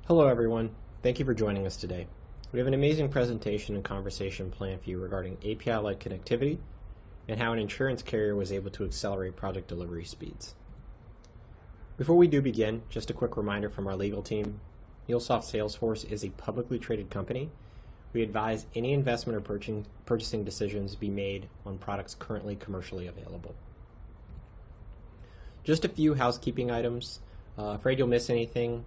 Hello everyone, thank you for joining us today. We have an amazing presentation and conversation planned for you regarding API-like connectivity and how an insurance carrier was able to accelerate project delivery speeds. Before we do begin, just a quick reminder from our legal team, MuleSoft Salesforce is a publicly traded company. We advise any investment or purchasing decisions be made on products currently commercially available. Just a few housekeeping items. Afraid you'll miss anything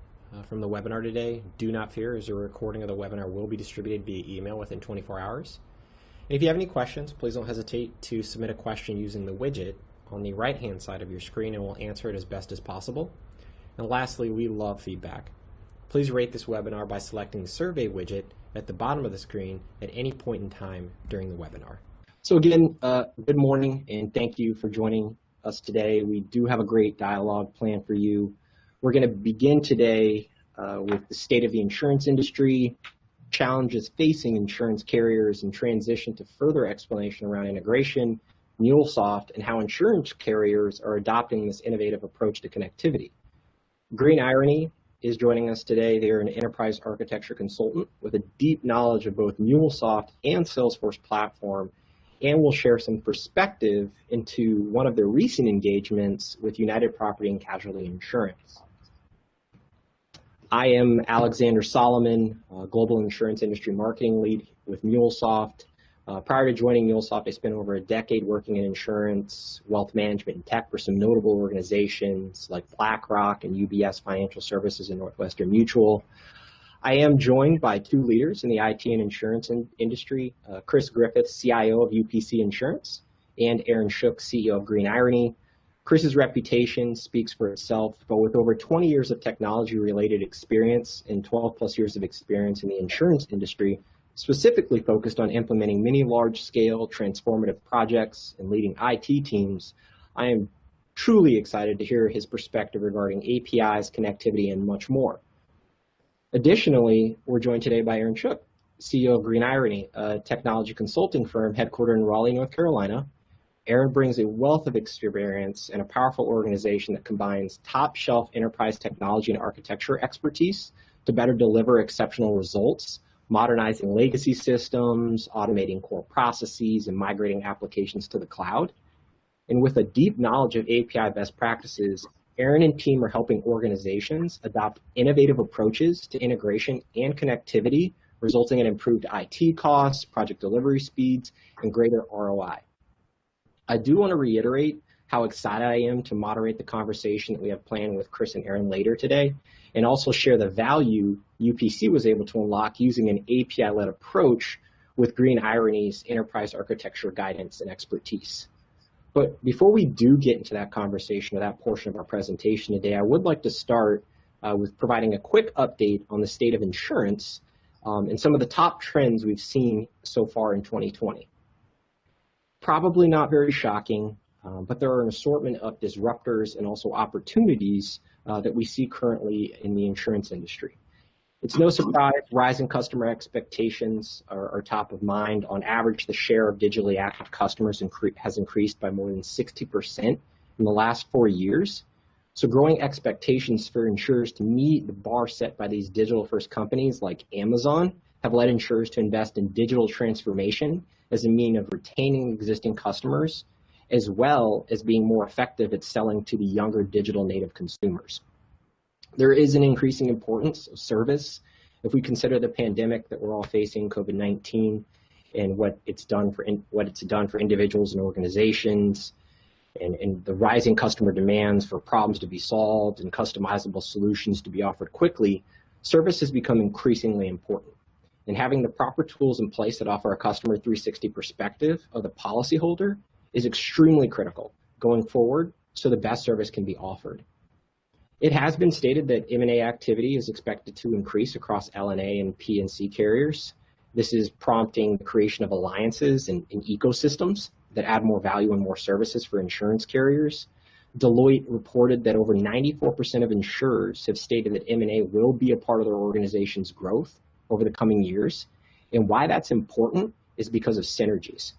from the webinar today. Do not fear, as a recording of the webinar will be distributed via email within 24 hours. And if you have any questions, please don't hesitate to submit a question using the widget on the right-hand side of your screen, and we'll answer it as best as possible. And lastly, we love feedback. Please rate this webinar by selecting the survey widget at the bottom of the screen at any point in time during the webinar. So again, good morning, and thank you for joining us today. We do have a great dialogue planned for you. We're going to begin today with the state of the insurance industry, challenges facing insurance carriers, and transition to further explanation around integration, MuleSoft, and how insurance carriers are adopting this innovative approach to connectivity. Green Irony is joining us today. They are an enterprise architecture consultant with a deep knowledge of both MuleSoft and Salesforce platform, and will share some perspective into one of their recent engagements with United Property and Casualty Insurance. I am Alexander Solomon, Global Insurance Industry Marketing Lead with MuleSoft. Prior to joining MuleSoft, I spent over a decade working in insurance, wealth management, and tech for some notable organizations like BlackRock and UBS Financial Services and Northwestern Mutual. I am joined by two leaders in the IT and insurance industry, Chris Griffith, CIO of UPC Insurance, and Aaron Shook, CEO of Green Irony. Chris's reputation speaks for itself, but with over 20 years of technology-related experience and 12 plus years of experience in the insurance industry, specifically focused on implementing many large-scale transformative projects and leading IT teams, I am truly excited to hear his perspective regarding APIs, connectivity, and much more. Additionally, we're joined today by Aaron Shook, CEO of Green Irony, a technology consulting firm headquartered in Raleigh, North Carolina. Aaron brings a wealth of experience and a powerful organization that combines top-shelf enterprise technology and architecture expertise to better deliver exceptional results, modernizing legacy systems, automating core processes, and migrating applications to the cloud. And with a deep knowledge of API best practices, Aaron and team are helping organizations adopt innovative approaches to integration and connectivity, resulting in improved IT costs, project delivery speeds, and greater ROI. I do want to reiterate how excited I am to moderate the conversation that we have planned with Chris and Aaron later today, and also share the value UPC was able to unlock using an API-led approach with Green Irony's enterprise architecture guidance and expertise. But before we do get into that conversation or that portion of our presentation today, I would like to start with providing a quick update on the state of insurance and some of the top trends we've seen so far in 2020. Probably not very shocking, but there are an assortment of disruptors and also opportunities that we see currently in the insurance industry. It's no surprise rising customer expectations are top of mind. On average, the share of digitally active customers has increased by more than 60% in the last 4 years. So growing expectations for insurers to meet the bar set by these digital-first companies like Amazon have led insurers to invest in digital transformation as a means of retaining existing customers, as well as being more effective at selling to the younger digital native consumers. There is an increasing importance of service if we consider the pandemic that we're all facing, COVID-19, and what it's done for individuals and organizations, and the rising customer demands for problems to be solved and customizable solutions to be offered quickly. Service has become increasingly important. And having the proper tools in place that offer a customer 360 perspective of the policyholder is extremely critical going forward so the best service can be offered. It has been stated that M&A activity is expected to increase across L&A and P&C carriers. This is prompting the creation of alliances and ecosystems that add more value and more services for insurance carriers. Deloitte reported that over 94% of insurers have stated that M&A will be a part of their organization's growth over the coming years. And why that's important is because of synergies.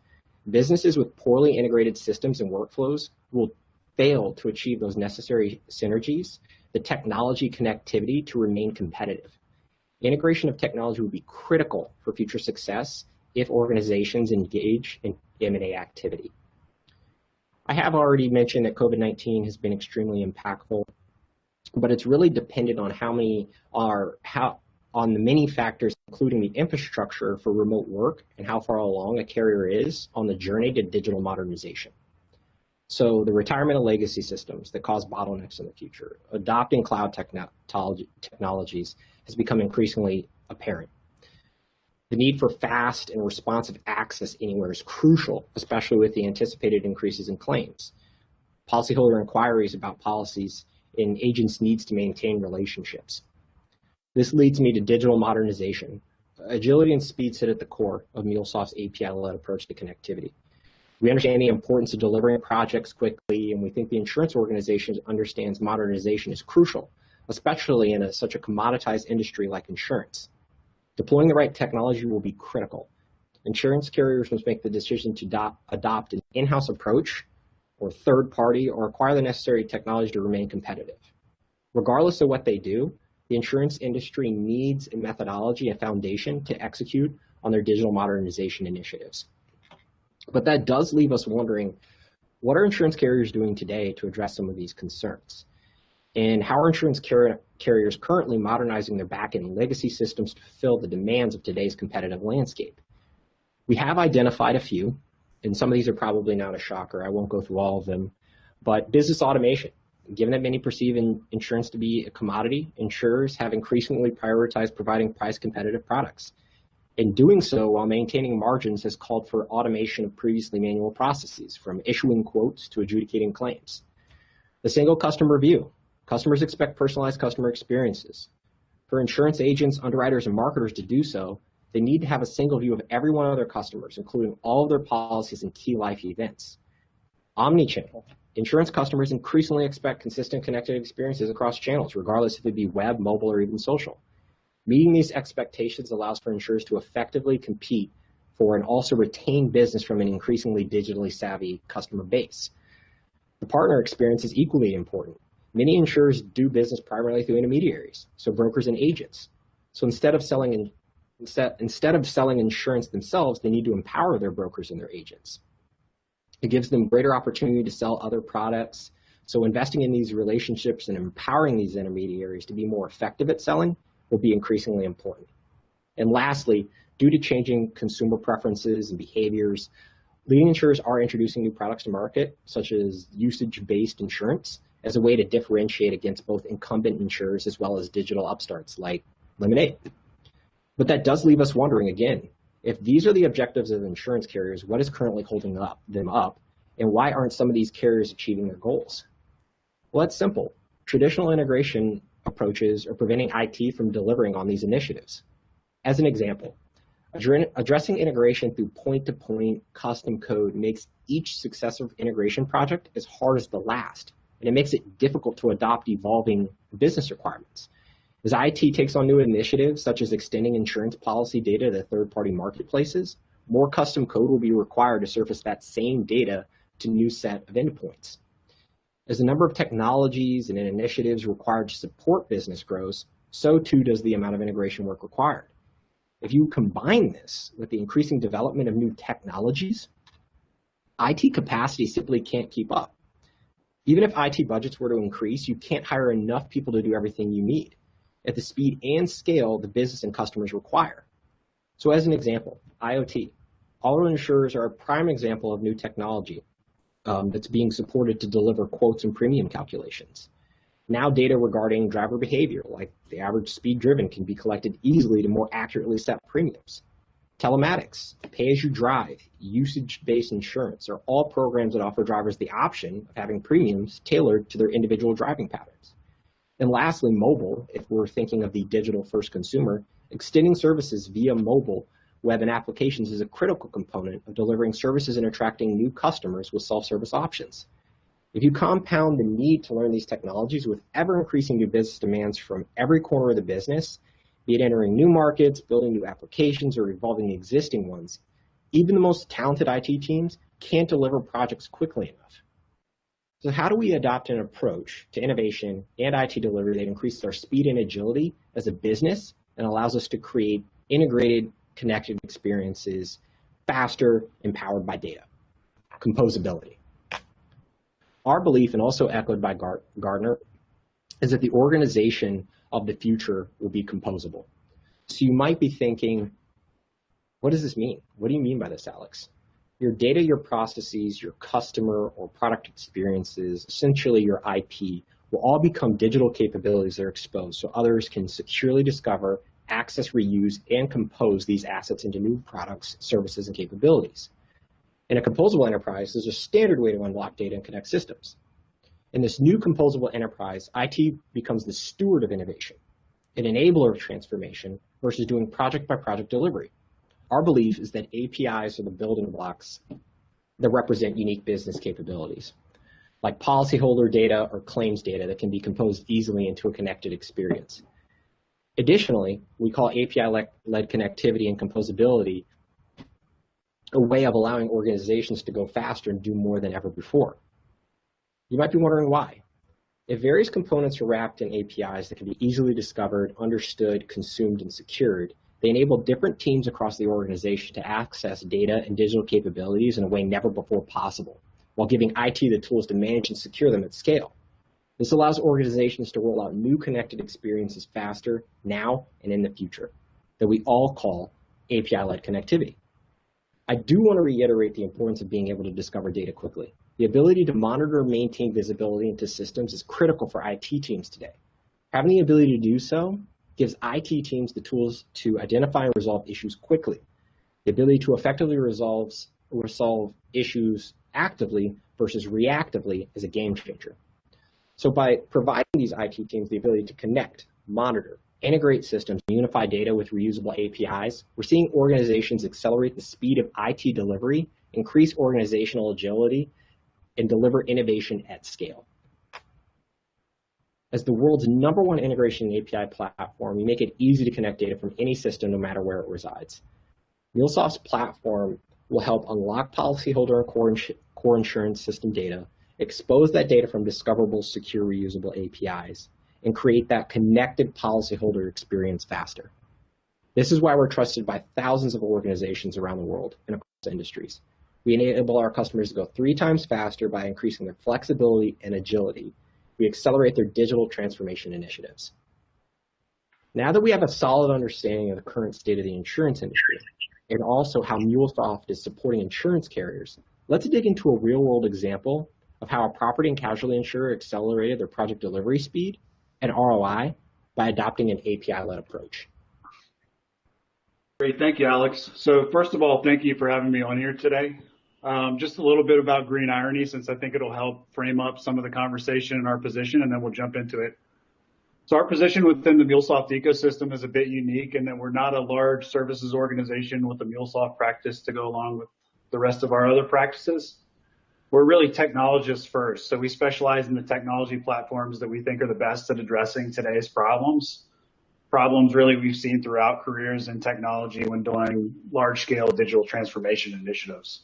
Businesses with poorly integrated systems and workflows will fail to achieve those necessary synergies, the technology connectivity to remain competitive. Integration of technology will be critical for future success if organizations engage in M&A activity. I have already mentioned that COVID-19 has been extremely impactful, but it's really dependent on on the many factors, including the infrastructure for remote work and how far along a carrier is on the journey to digital modernization. So the retirement of legacy systems that cause bottlenecks in the future, adopting cloud technologies has become increasingly apparent. The need for fast and responsive access anywhere is crucial, especially with the anticipated increases in claims. Policyholder inquiries about policies and agents' needs to maintain relationships. This leads me to digital modernization. Agility and speed sit at the core of MuleSoft's API-led approach to connectivity. We understand the importance of delivering projects quickly, and we think the insurance organization understands modernization is crucial, especially in such a commoditized industry like insurance. Deploying the right technology will be critical. Insurance carriers must make the decision to adopt an in-house approach or third party or acquire the necessary technology to remain competitive. Regardless of what they do, the insurance industry needs a methodology, a foundation to execute on their digital modernization initiatives. But that does leave us wondering, what are insurance carriers doing today to address some of these concerns? And how are insurance carriers currently modernizing their back-end legacy systems to fulfill the demands of today's competitive landscape? We have identified a few, and some of these are probably not a shocker. I won't go through all of them, but business automation. Given that many perceive insurance to be a commodity, insurers have increasingly prioritized providing price-competitive products. In doing so, while maintaining margins, has called for automation of previously manual processes, from issuing quotes to adjudicating claims. The single customer view. Customers expect personalized customer experiences. For insurance agents, underwriters, and marketers to do so, they need to have a single view of every one of their customers, including all of their policies and key life events. Omnichannel. Insurance customers increasingly expect consistent connected experiences across channels, regardless if it be web, mobile, or even social. Meeting these expectations allows for insurers to effectively compete for and also retain business from an increasingly digitally savvy customer base. The partner experience is equally important. Many insurers do business primarily through intermediaries, so brokers and agents. So instead of selling insurance themselves, they need to empower their brokers and their agents. It gives them greater opportunity to sell other products. So investing in these relationships and empowering these intermediaries to be more effective at selling will be increasingly important. And lastly, due to changing consumer preferences and behaviors, leading insurers are introducing new products to market, such as usage-based insurance, as a way to differentiate against both incumbent insurers as well as digital upstarts like Lemonade. But that does leave us wondering again, if these are the objectives of insurance carriers, what is currently holding them up, and why aren't some of these carriers achieving their goals? Well, it's simple. Traditional integration approaches are preventing IT from delivering on these initiatives. As an example, addressing integration through point-to-point custom code makes each successive integration project as hard as the last, and it makes it difficult to adopt evolving business requirements. As IT takes on new initiatives, such as extending insurance policy data to third-party marketplaces, more custom code will be required to surface that same data to a new set of endpoints. As the number of technologies and initiatives required to support business grows, so too does the amount of integration work required. If you combine this with the increasing development of new technologies, IT capacity simply can't keep up. Even if IT budgets were to increase, you can't hire enough people to do everything you need at the speed and scale the business and customers require. So as an example, IoT. Auto insurers are a prime example of new technology that's being supported to deliver quotes and premium calculations. Now data regarding driver behavior, like the average speed driven, can be collected easily to more accurately set premiums. Telematics, pay-as-you-drive, usage-based insurance are all programs that offer drivers the option of having premiums tailored to their individual driving patterns. And lastly, mobile, if we're thinking of the digital-first consumer, extending services via mobile, web, and applications is a critical component of delivering services and attracting new customers with self-service options. If you compound the need to learn these technologies with ever-increasing new business demands from every corner of the business, be it entering new markets, building new applications, or evolving existing ones, even the most talented IT teams can't deliver projects quickly enough. So how do we adopt an approach to innovation and IT delivery that increases our speed and agility as a business and allows us to create integrated, connected experiences faster, empowered by data. Composability. Our belief, and also echoed by Gardner, is that the organization of the future will be composable. So you might be thinking, what does this mean? What do you mean by this, Alex? Your data, your processes, your customer or product experiences, essentially your IP, will all become digital capabilities that are exposed so others can securely discover, access, reuse, and compose these assets into new products, services, and capabilities. In a composable enterprise, there's a standard way to unlock data and connect systems. In this new composable enterprise, IT becomes the steward of innovation, an enabler of transformation versus doing project-by-project delivery. Our belief is that APIs are the building blocks that represent unique business capabilities, like policyholder data or claims data that can be composed easily into a connected experience. Additionally, we call API-led connectivity and composability a way of allowing organizations to go faster and do more than ever before. You might be wondering why. If various components are wrapped in APIs that can be easily discovered, understood, consumed, and secured, they enable different teams across the organization to access data and digital capabilities in a way never before possible, while giving IT the tools to manage and secure them at scale. This allows organizations to roll out new connected experiences faster, now and in the future, that we all call API-led connectivity. I do want to reiterate the importance of being able to discover data quickly. The ability to monitor and maintain visibility into systems is critical for IT teams today. Having the ability to do so gives IT teams the tools to identify and resolve issues quickly. The ability to effectively resolve issues actively versus reactively is a game changer. So by providing these IT teams the ability to connect, monitor, integrate systems, and unify data with reusable APIs, we're seeing organizations accelerate the speed of IT delivery, increase organizational agility, and deliver innovation at scale. As the world's #1 integration and API platform, we make it easy to connect data from any system, no matter where it resides. MuleSoft's platform will help unlock policyholder and core insurance system data, expose that data from discoverable, secure, reusable APIs, and create that connected policyholder experience faster. This is why we're trusted by thousands of organizations around the world and across industries. We enable our customers to go 3 times faster by increasing their flexibility and agility. We accelerate their digital transformation initiatives. Now that we have a solid understanding of the current state of the insurance industry, and also how MuleSoft is supporting insurance carriers, let's dig into a real-world example of how a property and casualty insurer accelerated their project delivery speed and ROI by adopting an API-led approach. Great, thank you, Alex. So first of all, thank you for having me on here today. Just a little bit about green irony, since I think it'll help frame up some of the conversation in our position, and then we'll jump into it. So our position within the MuleSoft ecosystem is a bit unique in that we're not a large services organization with a MuleSoft practice to go along with the rest of our other practices. We're really technologists first. So we specialize in the technology platforms that we think are the best at addressing today's problems. Problems really we've seen throughout careers in technology when doing large-scale digital transformation initiatives.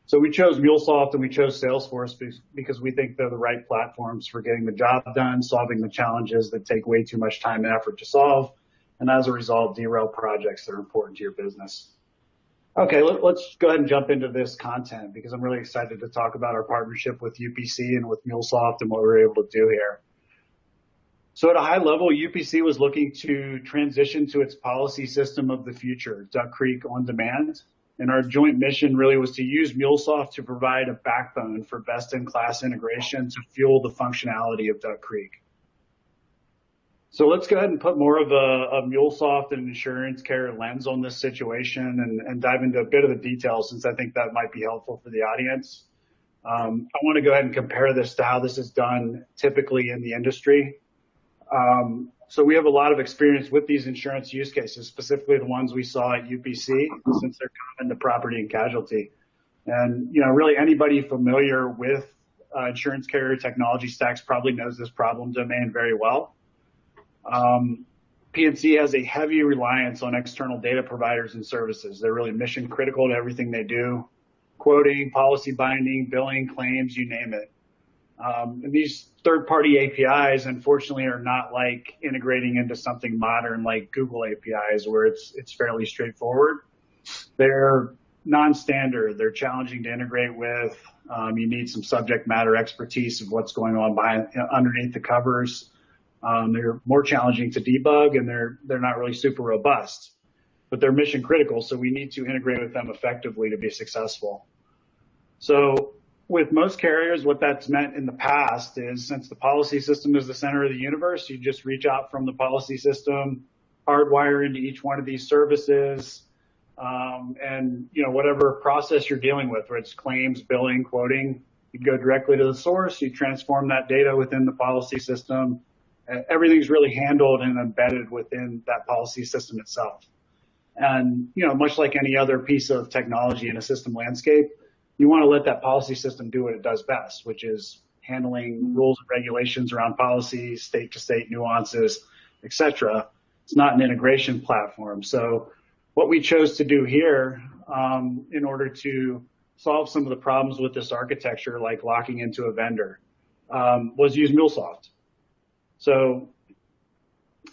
So we chose MuleSoft and we chose Salesforce because we think they're the right platforms for getting the job done, solving the challenges that take way too much time and effort to solve, and as a result, derail projects that are important to your business. Okay, let's go ahead and jump into this content because I'm really excited to talk about our partnership with UPC and with MuleSoft and what we were able to do here. So at a high level, UPC was looking to transition to its policy system of the future, Duck Creek On Demand. And our joint mission really was to use MuleSoft to provide a backbone for best-in-class integration to fuel the functionality of Duck Creek. So let's go ahead and put more of a MuleSoft and insurance carrier lens on this situation and dive into a bit of the details, since I think that might be helpful for the audience. I want to go ahead and compare this to how this is done typically in the industry. So we have a lot of experience with these insurance use cases, specifically the ones we saw at UPC, since they're common to property and casualty. And, really anybody familiar with insurance carrier technology stacks probably knows this problem domain very well. P&C has a heavy reliance on external data providers and services. They're really mission critical to everything they do. Quoting, policy binding, billing, claims, you name it. And these third-party APIs, unfortunately, are not like integrating into something modern like Google APIs, where it's fairly straightforward. They're non-standard. They're challenging to integrate with. You need some subject matter expertise of what's going on underneath the covers. They're more challenging to debug, and they're not really super robust, but they're mission critical. So we need to integrate with them effectively to be successful. So with most carriers, what that's meant in the past is, since the policy system is the center of the universe, you just reach out from the policy system, hardwire into each one of these services, and whatever process you're dealing with, whether it's claims, billing, quoting, you go directly to the source, you transform that data within the policy system. Everything's really handled and embedded within that policy system itself. And, much like any other piece of technology in a system landscape, you want to let that policy system do what it does best, which is handling rules and regulations around policies, state-to-state nuances, etc. It's not an integration platform. So what we chose to do here, in order to solve some of the problems with this architecture, like locking into a vendor, was use MuleSoft. So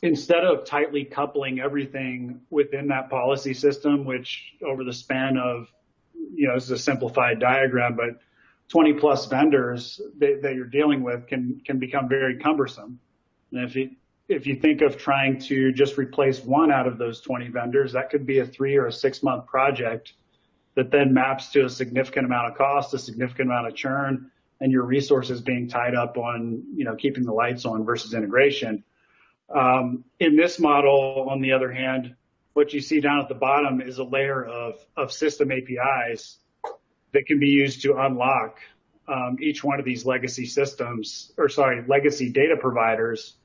instead of tightly coupling everything within that policy system, which over the span of, this is a simplified diagram, but 20 plus vendors that you're dealing with can become very cumbersome. And if you think of trying to just replace one out of those 20 vendors, that could be a 3 or a 6 month project that then maps to a significant amount of cost, a significant amount of churn, and your resources being tied up on, keeping the lights on versus integration. In this model, on the other hand, what you see down at the bottom is a layer of system APIs that can be used to unlock each one of these legacy data providers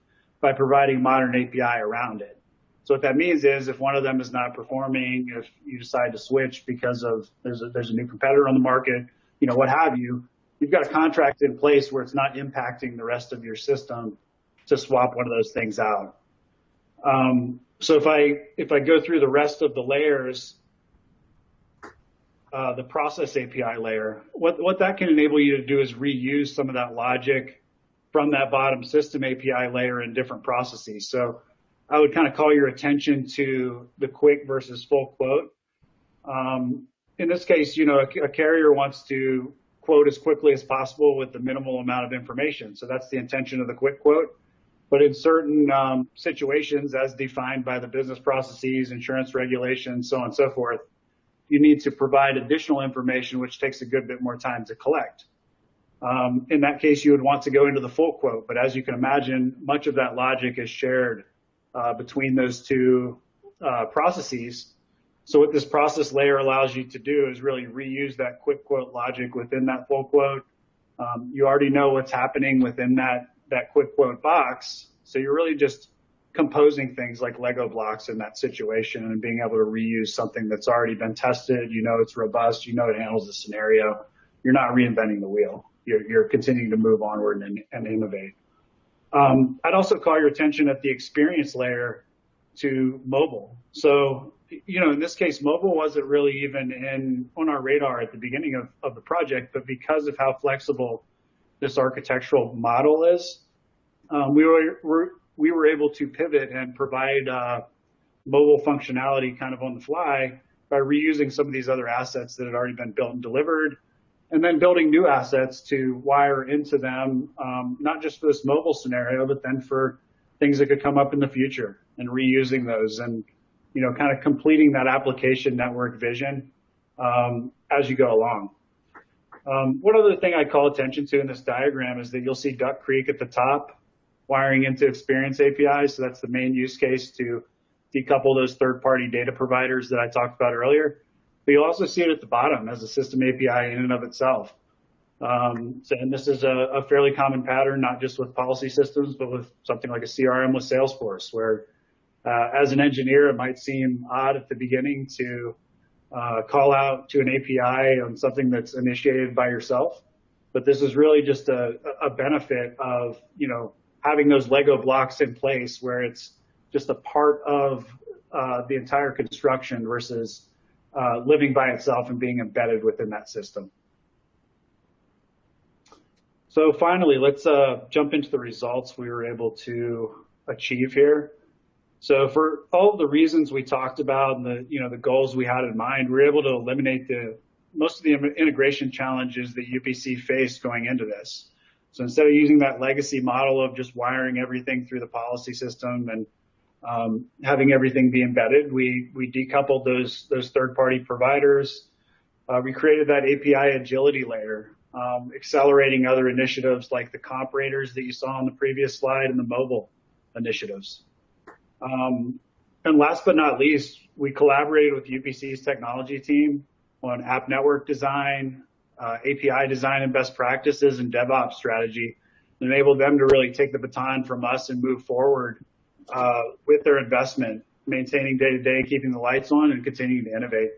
by providing modern API around it. So what that means is, if one of them is not performing, if you decide to switch because of there's a new competitor on the market, what have you, you've got a contract in place where it's not impacting the rest of your system to swap one of those things out. So if I go through the rest of the layers, the process API layer, what that can enable you to do is reuse some of that logic from that bottom system API layer in different processes. So I would kind of call your attention to the quick versus full quote. In this case, a carrier wants to quote as quickly as possible with the minimal amount of information. So that's the intention of the quick quote. But in certain situations, as defined by the business processes, insurance regulations, so on and so forth, you need to provide additional information, which takes a good bit more time to collect. In that case, you would want to go into the full quote. But as you can imagine, much of that logic is shared between those two processes. So what this process layer allows you to do is really reuse that quick quote logic within that full quote. You already know what's happening within that quick quote box. So you're really just composing things like Lego blocks in that situation and being able to reuse something that's already been tested. It's robust. It handles the scenario. You're not reinventing the wheel. You're continuing to move onward and innovate. I'd also call your attention at the experience layer to mobile. So, in this case, mobile wasn't really even on our radar at the beginning of the project, but because of how flexible this architectural model is, we were able to pivot and provide mobile functionality kind of on the fly by reusing some of these other assets that had already been built and delivered, and then building new assets to wire into them, not just for this mobile scenario, but then for things that could come up in the future, and reusing those and, kind of completing that application network vision as you go along. One other thing I call attention to in this diagram is that you'll see Duck Creek at the top, wiring into Experience API. So that's the main use case to decouple those third-party data providers that I talked about earlier. But you'll also see it at the bottom as a system API in and of itself. And this is a fairly common pattern, not just with policy systems, but with something like a CRM with Salesforce, where as an engineer, it might seem odd at the beginning to call out to an API on something that's initiated by yourself. But this is really just a benefit of, having those Lego blocks in place where it's just a part of the entire construction versus living by itself and being embedded within that system. So finally, let's jump into the results we were able to achieve here. So for all of the reasons we talked about and the goals we had in mind, we were able to eliminate most of the integration challenges that UPC faced going into this. So instead of using that legacy model of just wiring everything through the policy system and having everything be embedded, we decoupled those third-party providers. We created that API agility layer, accelerating other initiatives like the comp raters that you saw on the previous slide and the mobile initiatives. And last but not least, we collaborated with UPC's technology team on app network design, API design and best practices, and DevOps strategy, and enabled them to really take the baton from us and move forward with their investment, maintaining day-to-day, keeping the lights on, and continuing to innovate.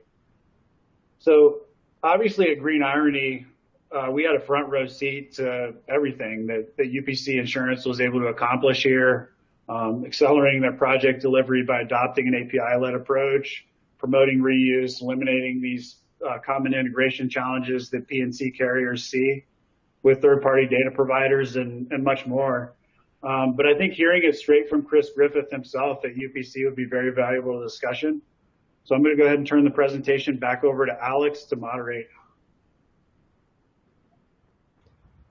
So obviously at Green Irony, we had a front row seat to everything that UPC Insurance was able to accomplish here, accelerating their project delivery by adopting an API-led approach, promoting reuse, eliminating these common integration challenges that P&C carriers see with third-party data providers and much more. But I think hearing it straight from Chris Griffith himself at UPC would be very valuable to the discussion. So I'm going to go ahead and turn the presentation back over to Alex to moderate.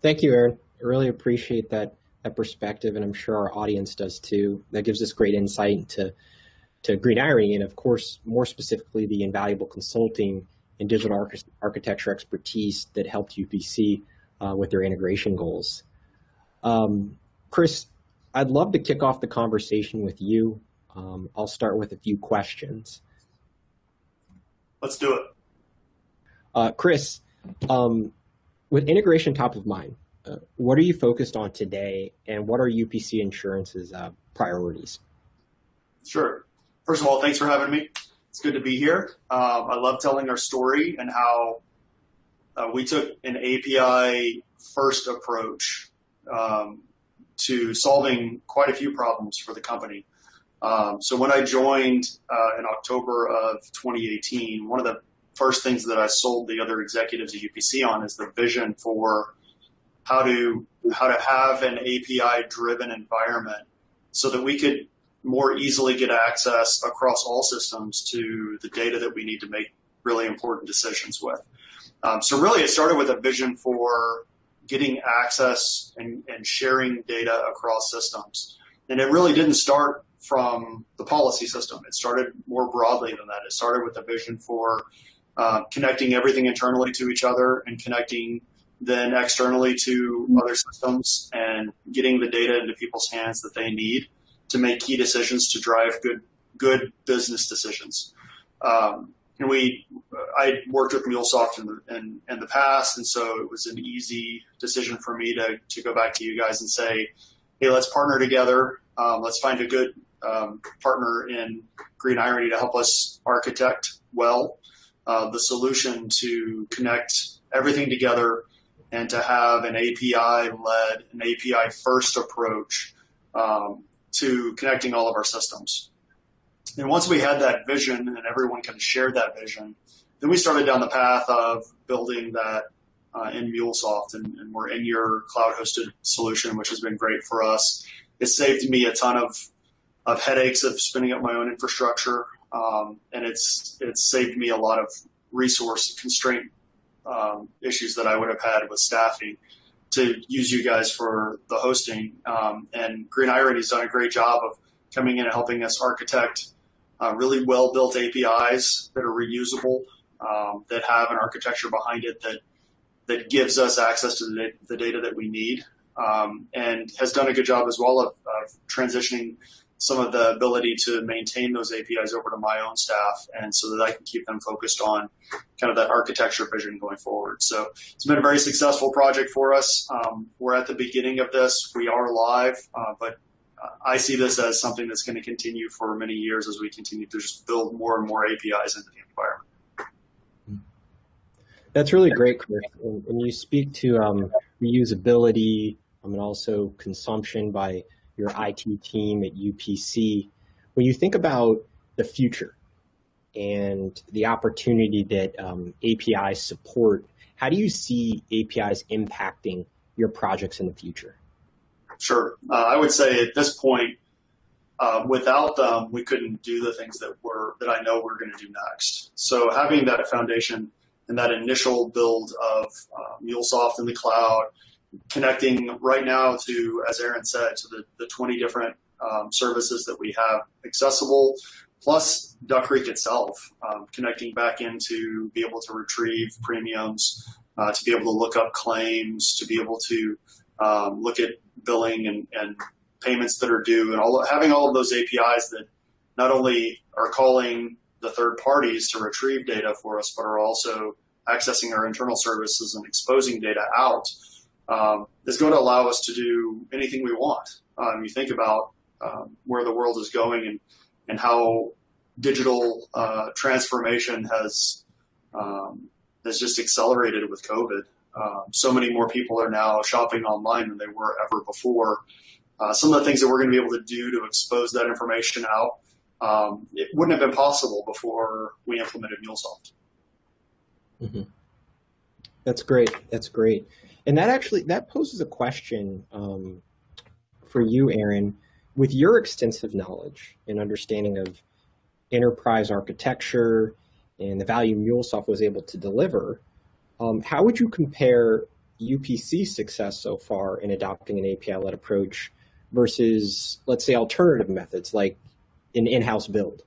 Thank you, Aaron. I really appreciate that perspective, and I'm sure our audience does too. That gives us great insight into Green Irony, and of course, more specifically, the invaluable consulting and digital architecture expertise that helped UPC with their integration goals. Chris, I'd love to kick off the conversation with you. I'll start with a few questions. Let's do it. Chris, with integration top of mind, what are you focused on today, and what are UPC Insurance's priorities? Sure. First of all, thanks for having me. It's good to be here. I love telling our story and how we took an API-first approach to solving quite a few problems for the company. So when I joined in October of 2018, one of the first things that I sold the other executives at UPC on is the vision for how to have an API-driven environment so that we could more easily get access across all systems to the data that we need to make really important decisions with. So really it started with a vision for getting access and sharing data across systems. And it really didn't start from the policy system. It started more broadly than that. It started with a vision for connecting everything internally to each other and connecting then externally to other systems and getting the data into people's hands that they need to make key decisions to drive good business decisions. And I worked with MuleSoft in the past, and so it was an easy decision for me to go back to you guys and say, hey, let's partner together. Let's find a good partner in Green Irony to help us architect well the solution to connect everything together and to have an API-led, an API-first approach to connecting all of our systems. And once we had that vision and everyone kind of shared that vision, then we started down the path of building that in MuleSoft, and we're in your cloud-hosted solution, which has been great for us. It saved me a ton of headaches of spinning up my own infrastructure, and it's saved me a lot of resource constraint issues that I would have had with staffing to use you guys for the hosting. And Green Irony's done a great job of coming in and helping us architect really well-built APIs that are reusable, that have an architecture behind it that gives us access to the data that we need, and has done a good job as well of transitioning some of the ability to maintain those APIs over to my own staff, and so that I can keep them focused on kind of that architecture vision going forward. So it's been a very successful project for us. We're at the beginning of this. We are live, but I see this as something that's going to continue for many years as we continue to just build more and more APIs into the environment. That's really great, Chris. And you speak to reusability and also consumption by your IT team at UPC. When you think about the future and the opportunity that APIs support, how do you see APIs impacting your projects in the future? Sure. I would say at this point, without them, we couldn't do the things that I know we're going to do next. So having that foundation and that initial build of MuleSoft in the cloud, connecting right now to, as Aaron said, to the 20 different services that we have accessible, plus Duck Creek itself, connecting back into be able to retrieve premiums, to be able to look up claims, to be able to look at billing and payments that are due, and having all of those APIs that not only are calling the third parties to retrieve data for us, but are also accessing our internal services and exposing data out, is going to allow us to do anything we want. You think about where the world is going and how digital transformation has just accelerated with COVID. So many more people are now shopping online than they were ever before. Some of the things that we're going to be able to do to expose that information out, it wouldn't have been possible before we implemented MuleSoft. Mm-hmm. That's great. That's great. And that poses a question for you, Aaron. With your extensive knowledge and understanding of enterprise architecture and the value MuleSoft was able to deliver, how would you compare UPC's success so far in adopting an API-led approach versus, let's say, alternative methods like an in-house build?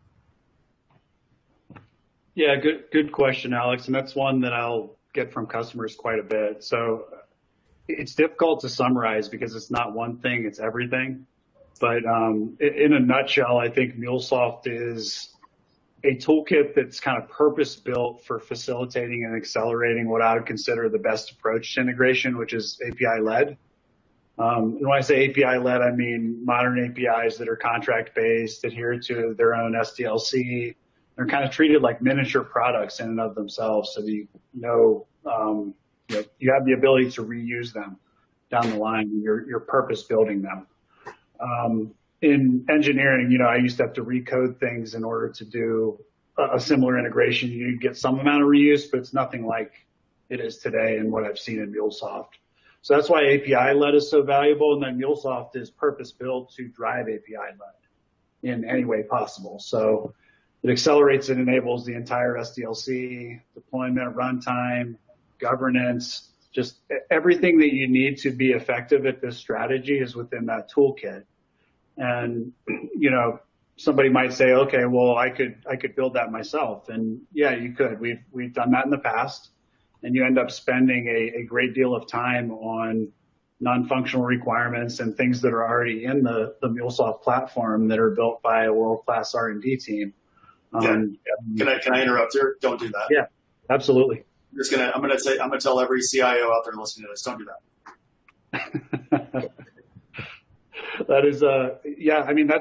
Yeah, good question, Alex. And that's one that I'll get from customers quite a bit. So it's difficult to summarize because it's not one thing, it's everything. But in a nutshell, I think MuleSoft is a toolkit that's kind of purpose-built for facilitating and accelerating what I would consider the best approach to integration, which is API-led. And when I say API-led, I mean modern APIs that are contract-based, adhere to their own SDLC. They're kind of treated like miniature products in and of themselves, so that you have the ability to reuse them down the line. You're purpose-building them. In engineering, I used to have to recode things in order to do a similar integration. You get some amount of reuse, but it's nothing like it is today and what I've seen in MuleSoft. So that's why API-led is so valuable, and then MuleSoft is purpose-built to drive API-led in any way possible. So it accelerates and enables the entire SDLC, deployment, runtime, governance, just everything that you need to be effective at this strategy is within that toolkit. And, somebody might say, okay, well, I could build that myself. And yeah, you could. We've done that in the past, and you end up spending a great deal of time on non-functional requirements and things that are already in the MuleSoft platform that are built by a world-class R&D team. Can I interrupt here? Don't do that. Yeah, absolutely. I'm gonna tell every CIO out there listening to this, don't do that. That is,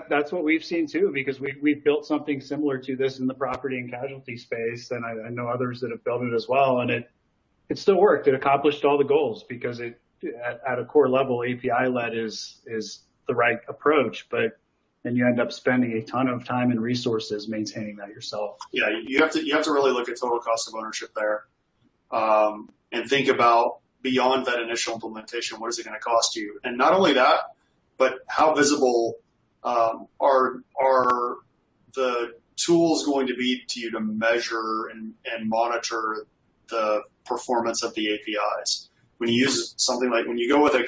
that's what we've seen too, because we've built something similar to this in the property and casualty space, and I know others that have built it as well, and it still worked. It accomplished all the goals because at a core level, API-led is the right approach, and you end up spending a ton of time and resources maintaining that yourself. Yeah, you have to really look at total cost of ownership there, and think about beyond that initial implementation, what is it going to cost you? And not only that, but how visible are the tools going to be to you to measure and monitor the performance of the APIs? When you use something like, when you go with a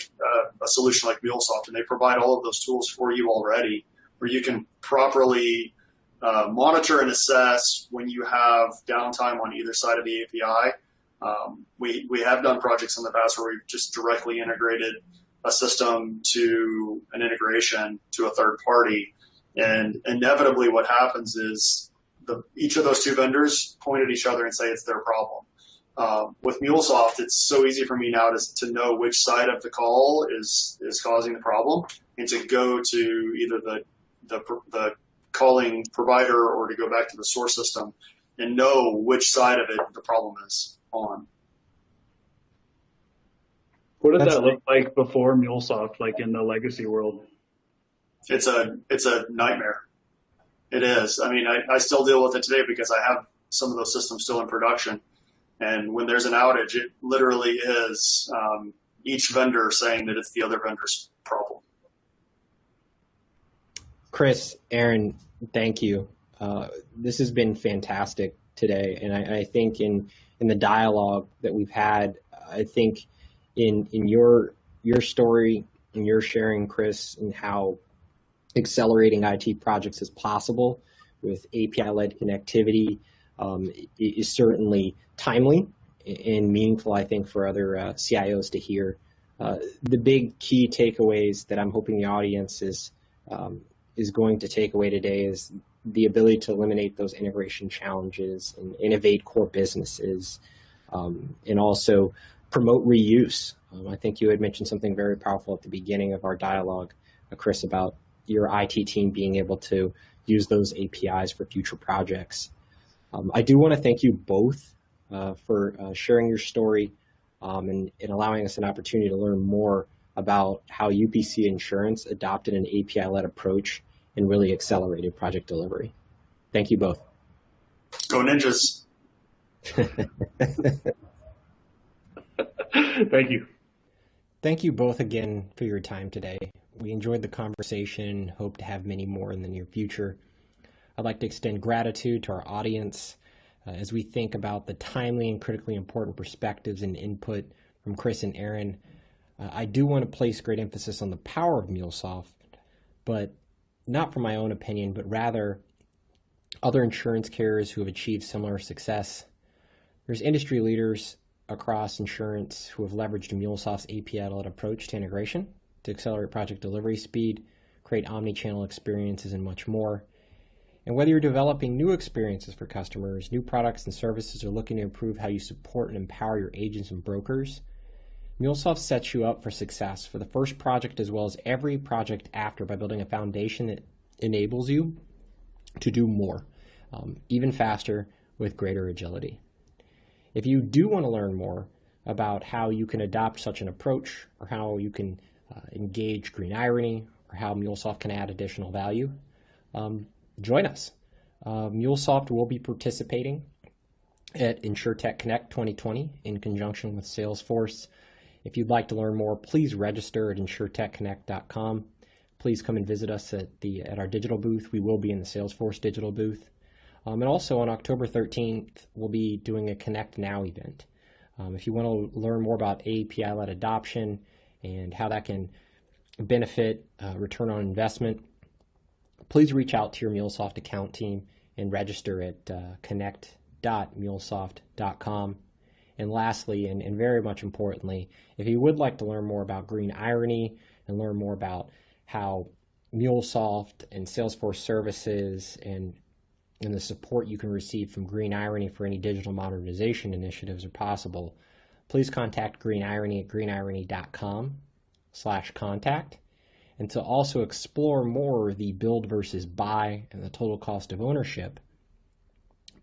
solution like MuleSoft, and they provide all of those tools for you already, where you can properly monitor and assess when you have downtime on either side of the API. We have done projects in the past where we've just directly integrated a system to an integration to a third party, and inevitably what happens is each of those two vendors point at each other and say it's their problem. With MuleSoft, it's so easy for me now to know which side of the call is causing the problem, and to go to either the calling provider or to go back to the source system and know which side of it the problem is on. What did that look like before MuleSoft, like in the legacy world? It's a nightmare. It is. I mean, I still deal with it today because I have some of those systems still in production. And when there's an outage, it literally is each vendor saying that it's the other vendor's problem. Chris, Aaron, thank you. This has been fantastic today, and I think in the dialogue that we've had, I think in your story and your sharing, Chris, and how accelerating IT projects is possible with API-led connectivity is certainly timely and meaningful, I think, for other CIOs to hear. The big key takeaways that I'm hoping the audience is going to take away today is the ability to eliminate those integration challenges and innovate core businesses, and also promote reuse. I think you had mentioned something very powerful at the beginning of our dialogue, Chris, about your IT team being able to use those APIs for future projects. I do want to thank you both for sharing your story and allowing us an opportunity to learn more about how UPC Insurance adopted an API-led approach and really accelerated project delivery. Thank you both. Go Ninjas. Thank you. Thank you both again for your time today. We enjoyed the conversation, hope to have many more in the near future. I'd like to extend gratitude to our audience as we think about the timely and critically important perspectives and input from Chris and Aaron. I do want to place great emphasis on the power of MuleSoft, but not from my own opinion, but rather other insurance carriers who have achieved similar success. There's industry leaders across insurance who have leveraged MuleSoft's API-led approach to integration to accelerate project delivery speed, create omni-channel experiences, and much more. And whether you're developing new experiences for customers, new products and services, or looking to improve how you support and empower your agents and brokers, MuleSoft sets you up for success for the first project as well as every project after by building a foundation that enables you to do more, even faster with greater agility. If you do want to learn more about how you can adopt such an approach or how you can engage Green Irony or how MuleSoft can add additional value, join us. MuleSoft will be participating at InsurTech Connect 2020 in conjunction with Salesforce. If you'd like to learn more, please register at insurtechconnect.com. Please come and visit us at our digital booth. We will be in the Salesforce digital booth. And also on October 13th, we'll be doing a Connect Now event. If you want to learn more about API-led adoption and how that can benefit return on investment, please reach out to your MuleSoft account team and register at connect.mulesoft.com. And lastly, and very much importantly, if you would like to learn more about Green Irony and learn more about how MuleSoft and Salesforce services and the support you can receive from Green Irony for any digital modernization initiatives are possible, please contact Green Irony at greenirony.com/contact. And to also explore more the build versus buy and the total cost of ownership,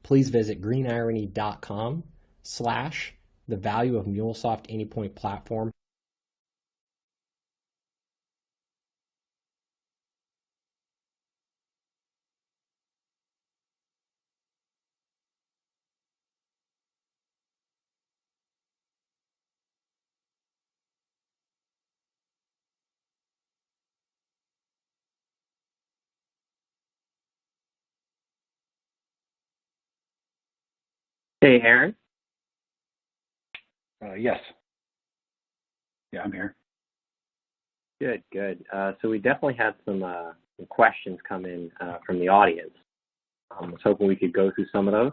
please visit greenirony.com/the value of MuleSoft Anypoint platform. Hey, Aaron. Yes. Yeah, I'm here. Good, good. So we definitely had some questions come in from the audience. I was hoping we could go through some of those.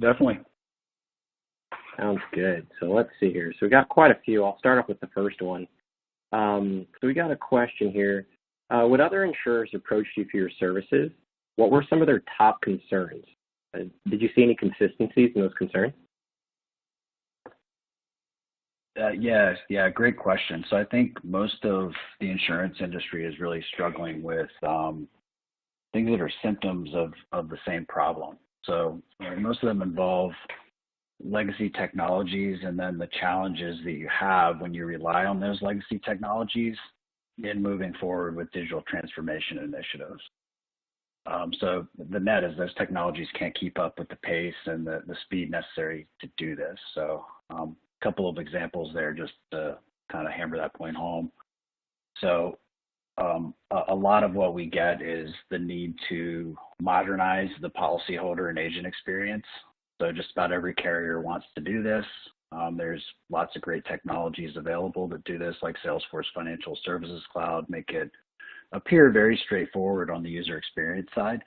Definitely. Sounds good. So let's see here. So we got quite a few. I'll start off with the first one. So we got a question here. Would other insurers approach you for your services? What were some of their top concerns? Did you see any consistencies in those concerns? Yes, yeah, great question. So I think most of the insurance industry is really struggling with things that are symptoms of the same problem. So most of them involve legacy technologies and then the challenges that you have when you rely on those legacy technologies in moving forward with digital transformation initiatives. So the net is those technologies can't keep up with the pace and the speed necessary to do this. So couple of examples there just to kind of hammer that point home. So a lot of what we get is the need to modernize the policyholder and agent experience. So just about every carrier wants to do this. There's lots of great technologies available that do this, like Salesforce Financial Services Cloud, make it appear very straightforward on the user experience side.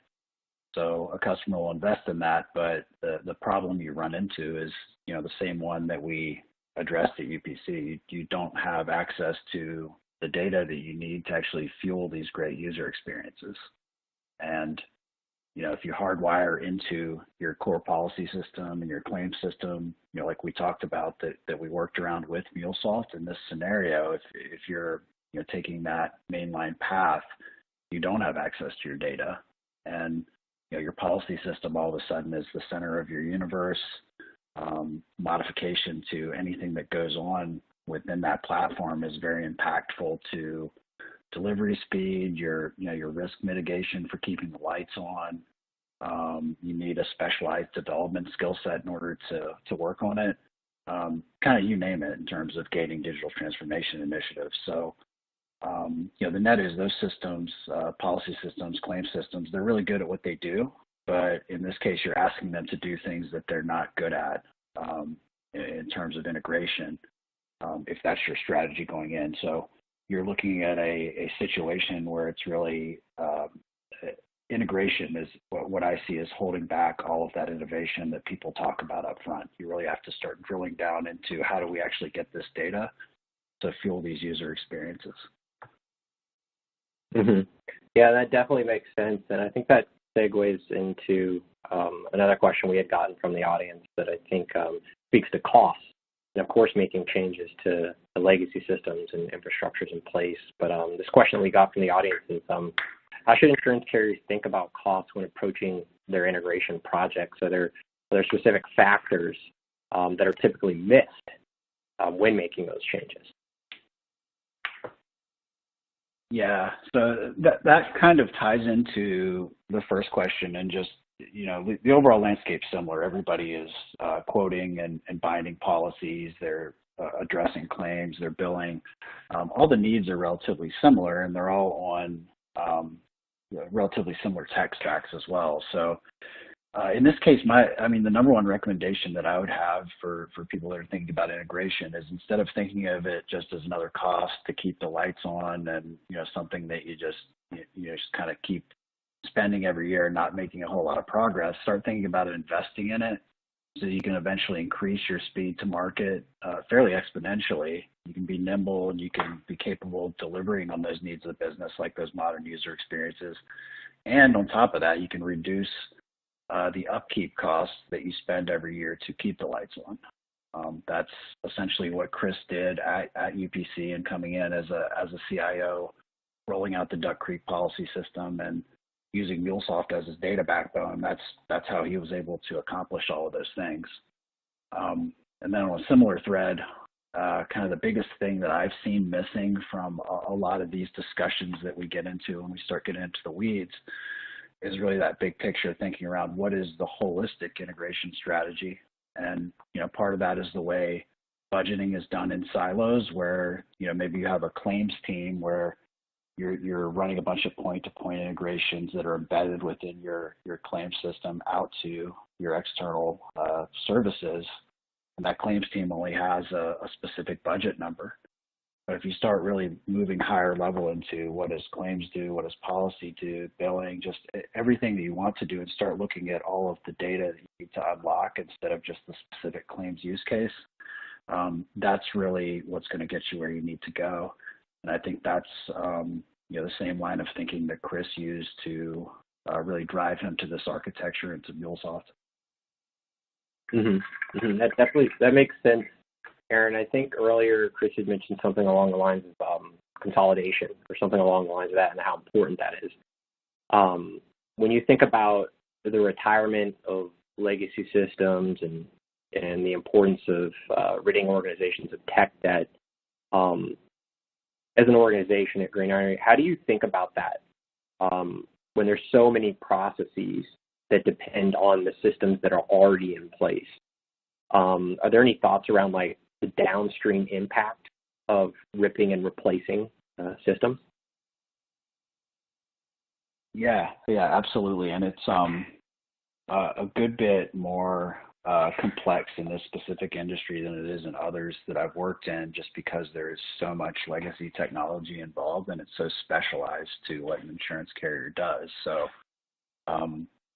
So a customer will invest in that, but the problem you run into is, the same one that we addressed at UPC. You don't have access to the data that you need to actually fuel these great user experiences. And, if you hardwire into your core policy system and your claim system, like we talked about that we worked around with MuleSoft in this scenario, if you're taking that mainline path, you don't have access to your data. And, your policy system all of a sudden is the center of your universe. Modification to anything that goes on within that platform is very impactful to delivery speed, your risk mitigation for keeping the lights on. You need a specialized development skill set in order to work on it. Kind of you name it in terms of gating digital transformation initiatives. So, the net is those systems, policy systems, claim systems, they're really good at what they do. But in this case, you're asking them to do things that they're not good at in terms of integration, if that's your strategy going in. So you're looking at a situation where it's really integration is what I see as holding back all of that innovation that people talk about up front. You really have to start drilling down into how do we actually get this data to fuel these user experiences. Mm-hmm. Yeah, that definitely makes sense. And I think that segues into another question we had gotten from the audience that I think speaks to costs. And of course, making changes to the legacy systems and infrastructures in place. But this question that we got from the audience is, how should insurance carriers think about costs when approaching their integration projects? Are there specific factors that are typically missed when making those changes? Yeah, so that kind of ties into the first question, and just, the overall landscape's similar. Everybody is quoting and binding policies. They're addressing claims. They're billing. All the needs are relatively similar, and they're all on relatively similar tech stacks as well. So in this case, the number one recommendation that I would have for people that are thinking about integration is, instead of thinking of it just as another cost to keep the lights on and, something that you just kind of keep spending every year and not making a whole lot of progress, start thinking about investing in it so you can eventually increase your speed to market fairly exponentially. You can be nimble and you can be capable of delivering on those needs of the business, like those modern user experiences. And on top of that, you can reduce the upkeep costs that you spend every year to keep the lights on. That's essentially what Chris did at UPC, and coming in as a CIO, rolling out the Duck Creek policy system and using MuleSoft as his data backbone. That's how he was able to accomplish all of those things. And then on a similar thread, kind of the biggest thing that I've seen missing from a lot of these discussions that we get into when we start getting into the weeds is really that big picture thinking around what is the holistic integration strategy. And, part of that is the way budgeting is done in silos, where, maybe you have a claims team where you're running a bunch of point-to-point integrations that are embedded within your claims system out to your external services. And that claims team only has a specific budget number. But if you start really moving higher level into what does claims do, what does policy do, billing, just everything that you want to do, and start looking at all of the data that you need to unlock instead of just the specific claims use case, that's really what's going to get you where you need to go. And I think that's the same line of thinking that Chris used to really drive him to this architecture and to MuleSoft. Mm-hmm. Mm-hmm. That makes sense, Aaron. I think earlier Chris had mentioned something along the lines of consolidation, or something along the lines of that, and how important that is. When you think about the retirement of legacy systems and the importance of ridding organizations of tech debt, as an organization at Green Iron, how do you think about that when there's so many processes that depend on the systems that are already in place? Are there any thoughts around, like, the downstream impact of ripping and replacing systems? Yeah, absolutely. And it's a good bit more complex in this specific industry than it is in others that I've worked in, just because there is so much legacy technology involved and it's so specialized to what an insurance carrier does. So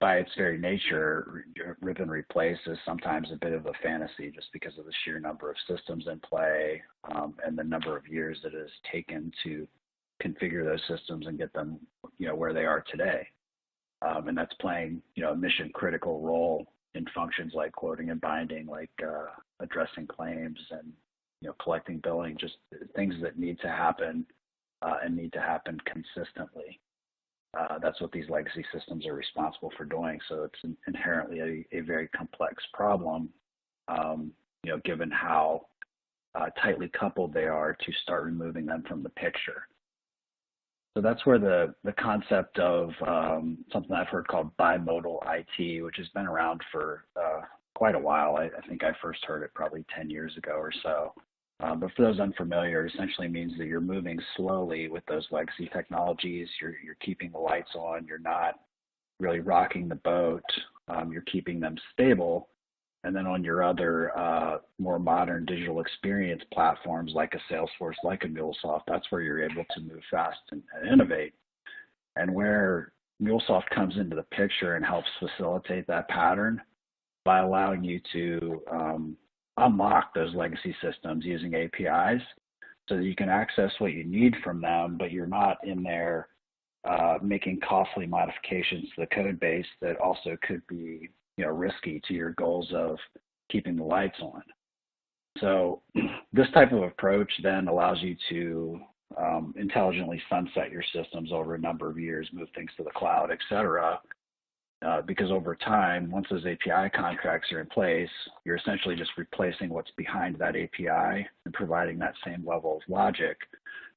by its very nature, rip and replace is sometimes a bit of a fantasy just because of the sheer number of systems in play and the number of years that it has taken to configure those systems and get them, where they are today. And that's playing, a mission critical role in functions like quoting and binding, like addressing claims and, collecting billing, just things that need to happen and need to happen consistently. That's what these legacy systems are responsible for doing. So it's inherently a very complex problem, given how tightly coupled they are to start removing them from the picture. So that's where the concept of something I've heard called bimodal IT, which has been around for quite a while. I think I first heard it probably 10 years ago or so. But for those unfamiliar, it essentially means that you're moving slowly with those legacy technologies. You're keeping the lights on. You're not really rocking the boat. You're keeping them stable. And then on your other more modern digital experience platforms like a Salesforce, like a MuleSoft, that's where you're able to move fast and innovate. And where MuleSoft comes into the picture and helps facilitate that pattern by allowing you to unlock those legacy systems using APIs so that you can access what you need from them, but you're not in there making costly modifications to the code base that also could be risky to your goals of keeping the lights on. So this type of approach then allows you to intelligently sunset your systems over a number of years, move things to the cloud, et cetera, because over time, once those API contracts are in place, you're essentially just replacing what's behind that API and providing that same level of logic.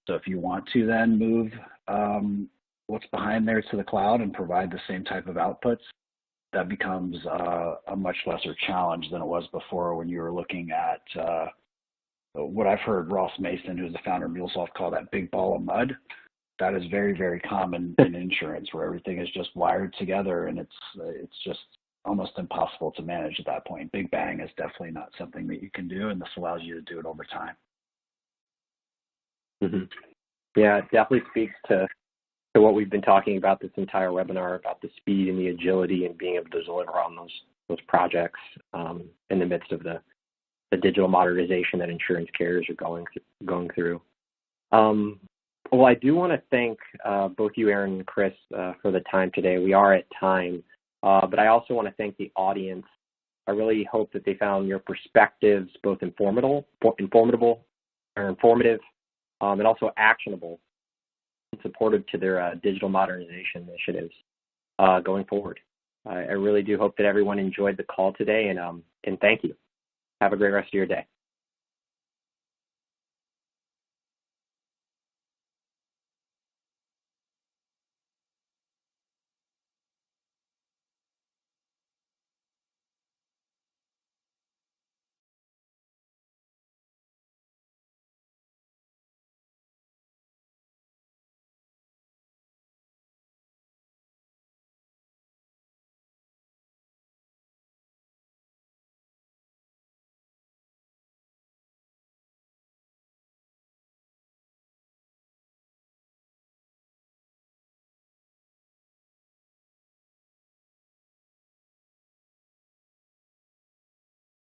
So if you want to then move what's behind there to the cloud and provide the same type of outputs, that becomes a much lesser challenge than it was before when you were looking at what I've heard Ross Mason, who's the founder of MuleSoft, call that big ball of mud. That is very, very common in insurance, where everything is just wired together and it's just almost impossible to manage at that point. Big bang is definitely not something that you can do, and this allows you to do it over time. Mm-hmm. Yeah, it definitely speaks to what we've been talking about this entire webinar, about the speed and the agility and being able to deliver on those projects in the midst of the digital modernization that insurance carriers are going through. Well, I do want to thank both you, Aaron and Chris, for the time today. We are at time, but I also want to thank the audience. I really hope that they found your perspectives both informative, and also actionable and supportive to their digital modernization initiatives going forward. I really do hope that everyone enjoyed the call today, and thank you. Have a great rest of your day.